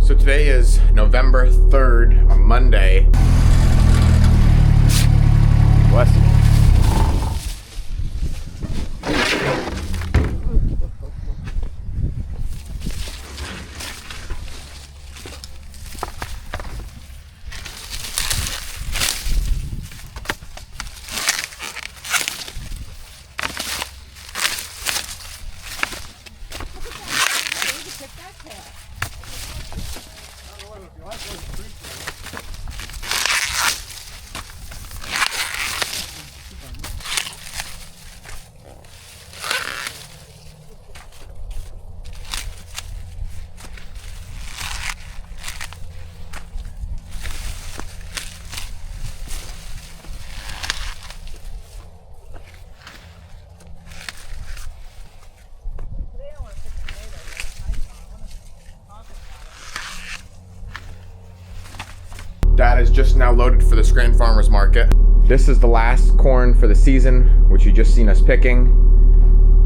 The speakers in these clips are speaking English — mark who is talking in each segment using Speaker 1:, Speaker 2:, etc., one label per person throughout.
Speaker 1: So today is November 3rd, a Monday. Bless you. Dad is just now loaded for the Scranton Farmers Market. This is the last corn for the season, which you just seen us picking.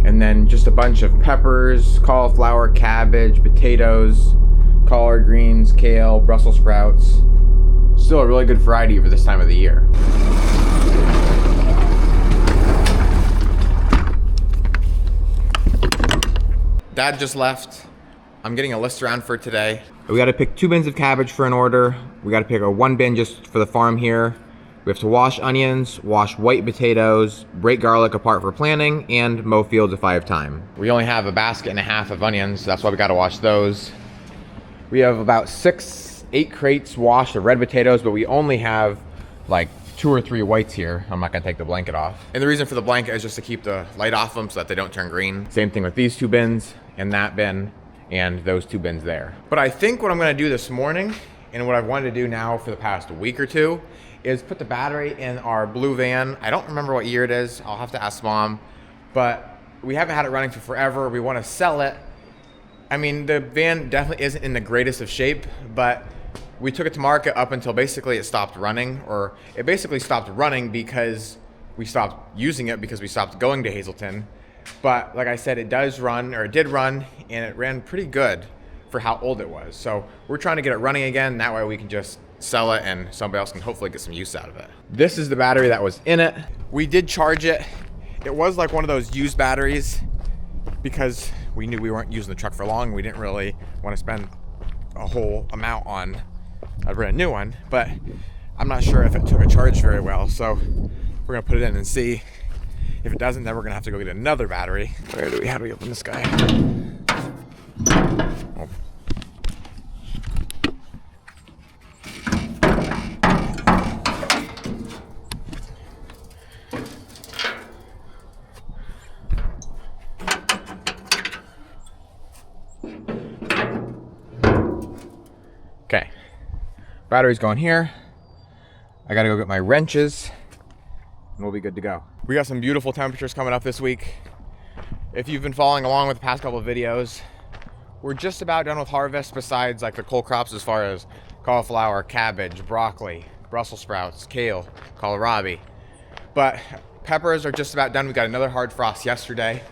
Speaker 1: And then just a bunch of peppers, cauliflower, cabbage, potatoes, collard greens, kale, Brussels sprouts. Still a really good variety for this time of the year. Dad just left. I'm getting a list around for today. We gotta pick 2 bins of cabbage for an order. We gotta pick a 1 bin just for the farm here. We have to wash onions, wash white potatoes, break garlic apart for planting, and mow fields if I have time. We only have a basket and a half of onions, so that's why we gotta wash those. We have about 8 crates washed of red potatoes, but we only have like 2 or 3 whites here. I'm not gonna take the blanket off. And the reason for the blanket is just to keep the light off them so that they don't turn green. Same thing with these 2 bins and that bin and those 2 bins there. But I think what I'm gonna do this morning, and what I've wanted to do now for the past week or 2, is put the battery in our blue van. I don't remember what year it is. I'll have to ask Mom, but we haven't had it running for forever. We wanna sell it. I mean, the van definitely isn't in the greatest of shape, but we took it to market up until basically it stopped running, or it basically stopped running because we stopped using it because we stopped going to Hazleton. But like I said, it does run, or it did run, and it ran pretty good for how old it was. So we're trying to get it running again. That way we can just sell it and somebody else can hopefully get some use out of it. This is the battery that was in it. We did charge it. It was like one of those used batteries because we knew we weren't using the truck for long. We didn't really want to spend a whole amount on a brand new one, but I'm not sure if it took a charge very well. So we're gonna put it in and see. If it doesn't, then we're gonna have to go get another battery. How do we open this guy? Oh. Okay, battery's going here. I gotta go get my wrenches and we'll be good to go. We got some beautiful temperatures coming up this week. If you've been following along with the past couple of videos, we're just about done with harvest besides like the cold crops as far as cauliflower, cabbage, broccoli, Brussels sprouts, kale, kohlrabi. But peppers are just about done. We got another hard frost yesterday.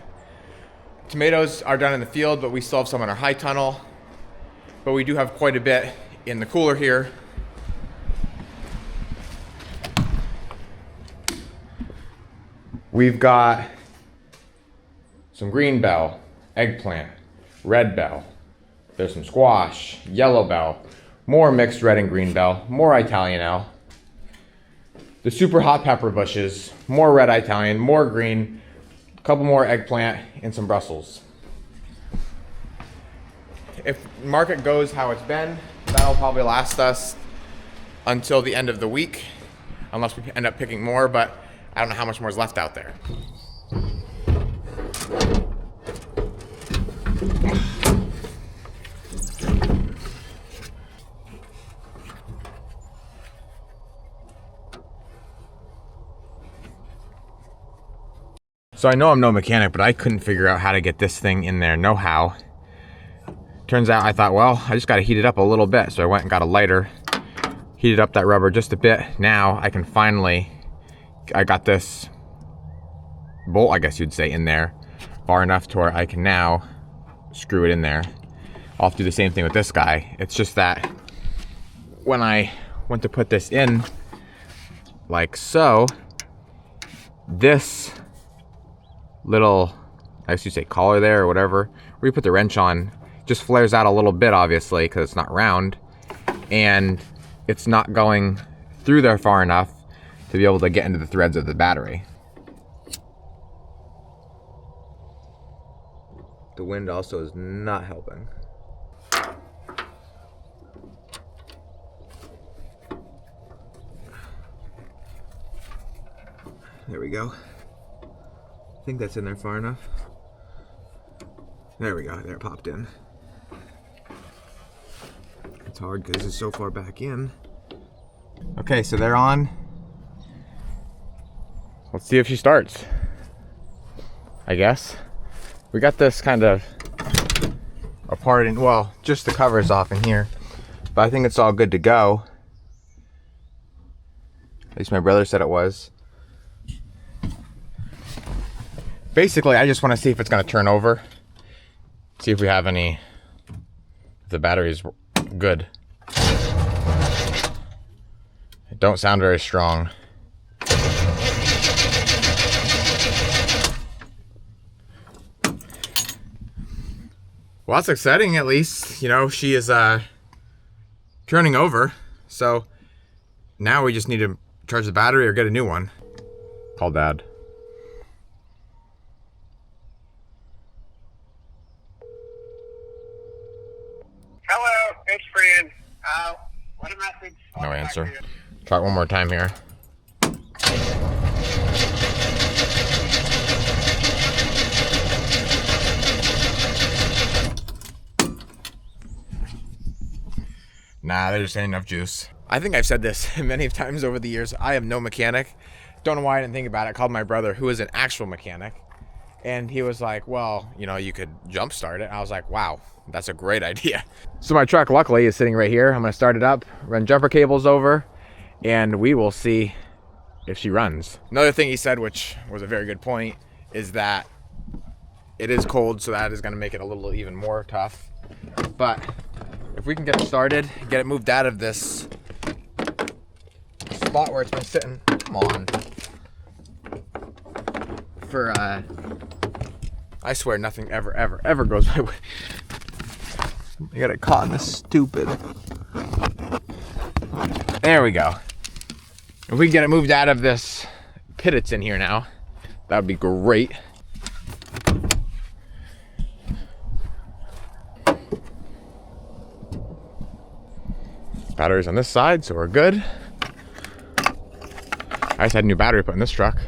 Speaker 1: Tomatoes are done in the field, but we still have some in our high tunnel. But we do have quite a bit in the cooler here. We've got some green bell, eggplant, red bell. There's some squash, yellow bell, more mixed red and green bell, more Italianelle. The super hot pepper bushes, more red Italian, more green, a couple more eggplant, and some Brussels. If market goes how it's been, that'll probably last us until the end of the week, unless we end up picking more, but I don't know how much more is left out there. So I know I'm no mechanic, but I couldn't figure out how to get this thing in there, no how. Turns out I thought, well, I just gotta heat it up a little bit. So I went and got a lighter, heated up that rubber just a bit. Now I can finally, I got this bolt, I guess you'd say, in there far enough to where I can now screw it in there. I'll have to do the same thing with this guy. It's just that when I went to put this in, like so, this little, I guess you say collar there or whatever, where you put the wrench on, just flares out a little bit, obviously, because it's not round, and it's not going through there far enough to be able to get into the threads of the battery. The wind also is not helping. There we go. I think that's in there far enough. There we go, there it popped in. It's hard because it's so far back in. Okay, so they're on. Let's see if she starts, I guess. We got this kind of apart and, well, just the covers off in here, but I think it's all good to go. At least my brother said it was. Basically, I just want to see if it's going to turn over. See if we have any, if the battery's good. It don't sound very strong. Well, that's exciting, at least. You know, she is turning over. So now we just need to charge the battery or get a new one. Call Dad.
Speaker 2: Hello, it's Fran. What a message.
Speaker 1: No answer. Try it one more time here. Nah, there just ain't enough juice. I think I've said this many times over the years. I am no mechanic. Don't know why I didn't think about it. I called my brother, who is an actual mechanic. And he was like, well, you know, you could jump start it. I was like, wow, that's a great idea. So my truck, luckily, is sitting right here. I'm gonna start it up, run jumper cables over, and we will see if she runs. Another thing he said, which was a very good point, is that it is cold, so that is gonna make it a little even more tough. But if we can get it started, get it moved out of this spot where it's been sitting, come on, for, I swear nothing ever goes my way. I got it caught in this stupid. There we go. If we can get it moved out of this pit it's in here now, that would be great. Batteries on this side, so we're good. I just had a new battery put in this truck.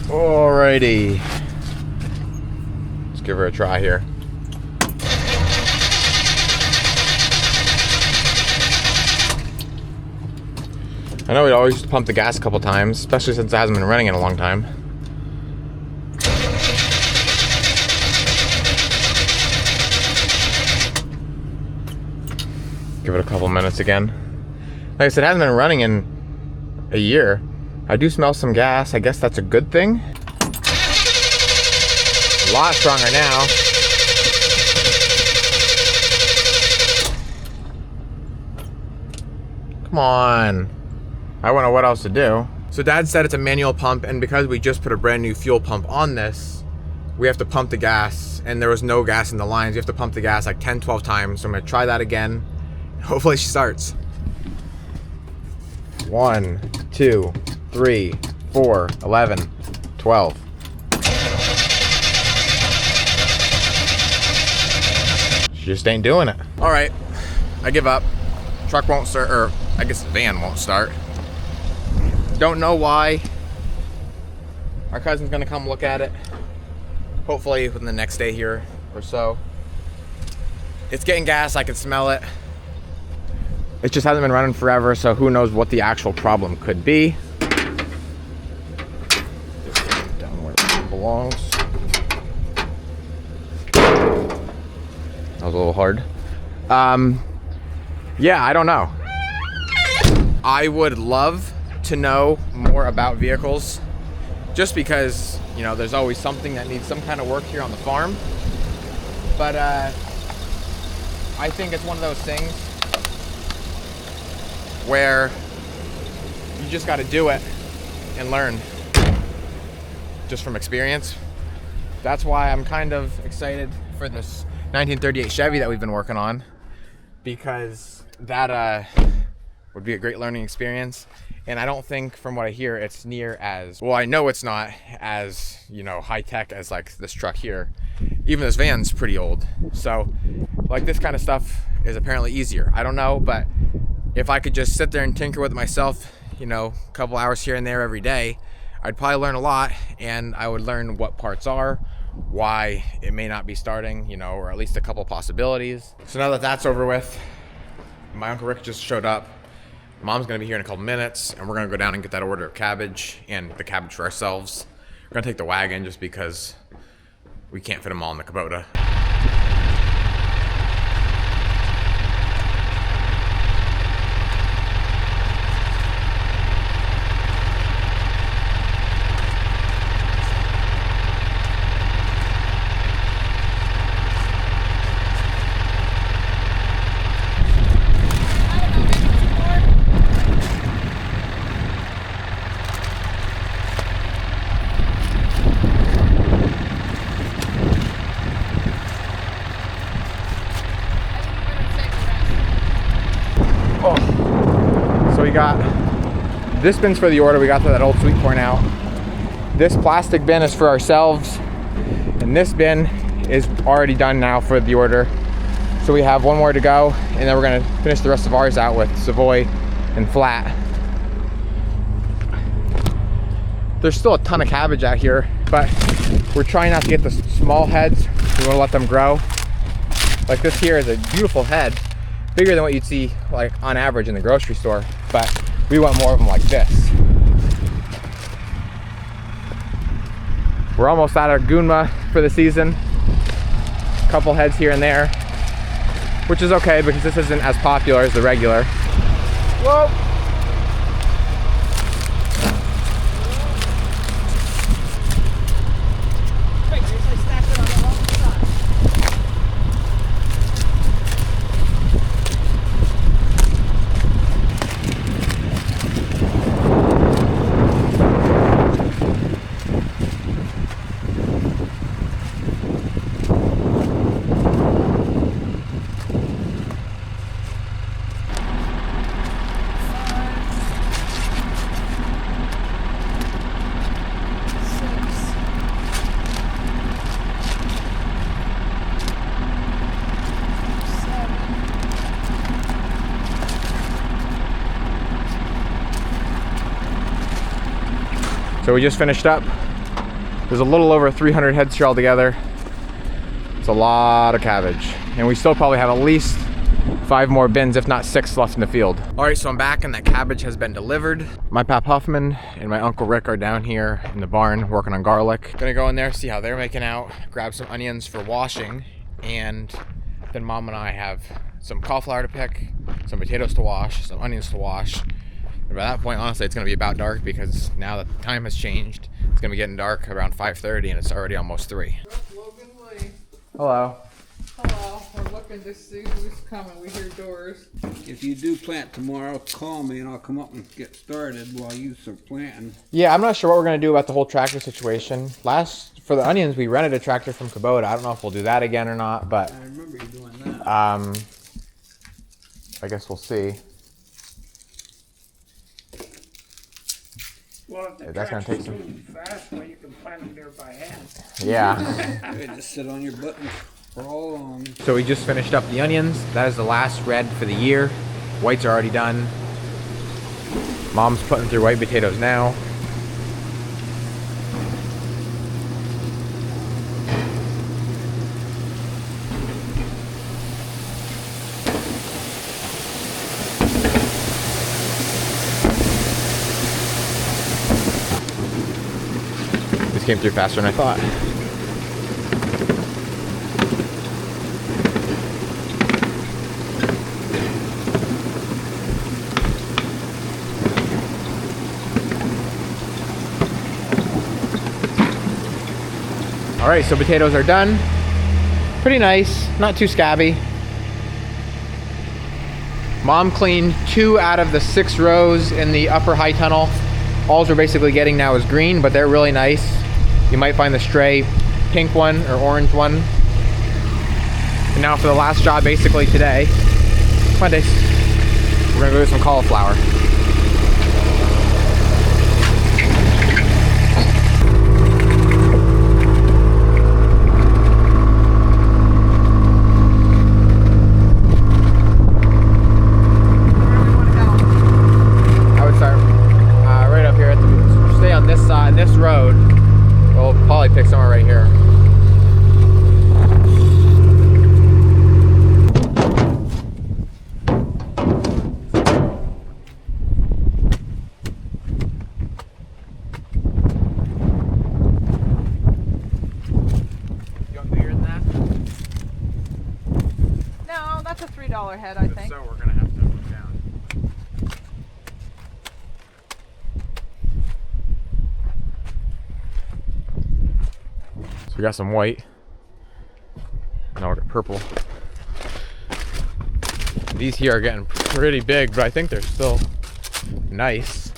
Speaker 1: Alrighty. Let's give her a try here. I know we always used to pump the gas a couple times, especially since it hasn't been running in a long time. Give it a couple minutes again. Like I said, it hasn't been running in a year. I do smell some gas. I guess that's a good thing. A lot stronger now. Come on. I don't know what else to do. So Dad said it's a manual pump, and because we just put a brand new fuel pump on this, we have to pump the gas, and there was no gas in the lines. You have to pump the gas like 10, 12 times. So I'm gonna try that again. Hopefully she starts. 1, 2, 3, 4, 11, 12. She just ain't doing it. All right, I give up. Truck won't start, or I guess the van won't start. Don't know why. Our cousin's gonna come look at it. Hopefully within the next day here or so. It's getting gas, I can smell it. It just hasn't been running forever, so who knows what the actual problem could be. That was a little hard. Yeah, I don't know. I would love to know more about vehicles, just because, you know, there's always something that needs some kind of work here on the farm. But I think it's one of those things where you just got to do it and learn just from experience. That's why I'm kind of excited for this 1938 Chevy that we've been working on, because that would be a great learning experience. And I don't think, from what I hear, it's near as, well, I know it's not as, you know, high tech as like this truck here. Even this van's pretty old. So like this kind of stuff is apparently easier. I don't know, but if I could just sit there and tinker with it myself, you know, a couple hours here and there every day, I'd probably learn a lot, and I would learn what parts are, why it may not be starting, you know, or at least a couple possibilities. So now that that's over with, my Uncle Rick just showed up. Mom's gonna be here in a couple minutes, and we're gonna go down and get that order of cabbage and the cabbage for ourselves. We're gonna take the wagon just because we can't fit them all in the Kubota. We got, this bin's for the order. We got that old sweet corn out. This plastic bin is for ourselves, and this bin is already done now for the order. So we have one more to go, and then we're gonna finish the rest of ours out with Savoy and flat. There's still a ton of cabbage out here, but we're trying not to get the small heads. We wanna let them grow. Like this here is a beautiful head, bigger than what you'd see like on average in the grocery store, but we want more of them like this. We're almost out of Gunma for the season. A couple heads here and there, which is okay because this isn't as popular as the regular. Whoa! So we just finished up. There's a little over 300 heads here altogether. It's a lot of cabbage. And we still probably have at least 5 more bins, if not 6 left in the field. All right, so I'm back and that cabbage has been delivered. My Pap Huffman and my Uncle Rick are down here in the barn working on garlic. Gonna go in there, see how they're making out, grab some onions for washing, and then Mom and I have some cauliflower to pick, some potatoes to wash, some onions to wash. And by that point, honestly, it's gonna be about dark because now that the time has changed, it's gonna be getting dark around 5:30 and it's already almost 3.
Speaker 3: Logan Lee.
Speaker 1: Hello.
Speaker 3: Hello. We're looking to see who's coming. We hear doors.
Speaker 4: If you do plant tomorrow, call me and I'll come up and get started while you are planting.
Speaker 1: Yeah, I'm not sure what we're gonna do about the whole tractor situation. For the onions, we rented a tractor from Kubota. I don't know if we'll do that again or not, but
Speaker 4: I remember you doing that.
Speaker 1: I guess we'll see.
Speaker 2: Well, if the
Speaker 1: That's gonna take some.
Speaker 2: moving fast, well, you can plant them there by hand.
Speaker 1: Yeah.
Speaker 4: You just sit on your butt and crawl on.
Speaker 1: So we just finished up the onions. That is the last red for the year. Whites are already done. Mom's putting through white potatoes now. This came through faster than I thought. right, so potatoes are done. Pretty nice, not too scabby. Mom cleaned 2 out of the 6 rows in the upper high tunnel. All we're basically getting now is green, but they're really nice. You might find the stray pink one or orange one. And now for the last job basically today, Mondays, we're gonna go get some cauliflower. I would start right up here at the, stay on this side, this road. We'll probably pick somewhere right here.
Speaker 3: $3 head, I think.
Speaker 1: So we're gonna have to move down. So we got some white. Now we got purple. These here are getting pretty big, but I think they're still nice.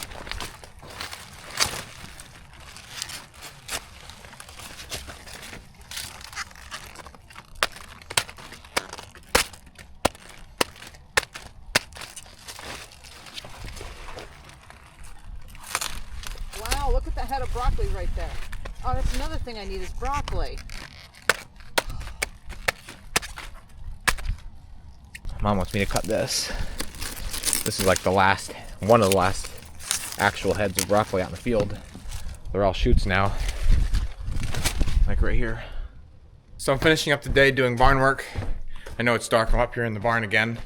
Speaker 3: Wow, look at the head of broccoli right there. Oh, that's another thing I need is broccoli.
Speaker 1: Mom wants me to cut this. This is like the last, one of the last actual heads of broccoli out in the field. They're all shoots now. Like right here. So I'm finishing up the day doing barn work. I know it's dark, I'm up here in the barn again.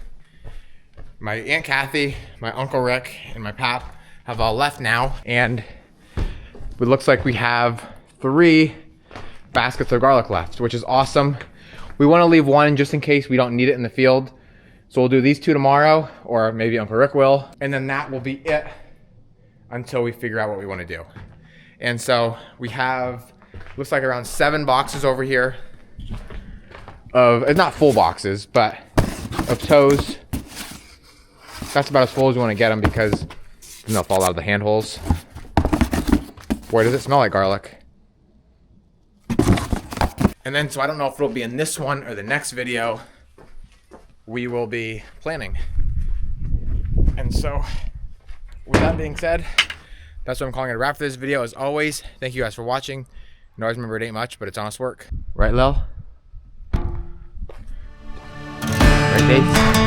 Speaker 1: My Aunt Kathy, my Uncle Rick, and my pap have all left now. And it looks like we have 3 baskets of garlic left, which is awesome. We want to leave one just in case we don't need it in the field. So we'll do these 2 tomorrow, or maybe Uncle Rick will. And then that will be it until we figure out what we want to do. And so we have, looks like around 7 boxes over here of, it's not full boxes, but of toes. That's about as full as we want to get them because they'll fall out of the handholds. Boy, does it smell like garlic. And then, so I don't know if it'll be in this one or the next video, we will be planning. And so, with that being said, that's what I'm calling it a wrap for this video. As always, thank you guys for watching. And always remember, it ain't much, but it's honest work. Right, Lil? Right, Dave?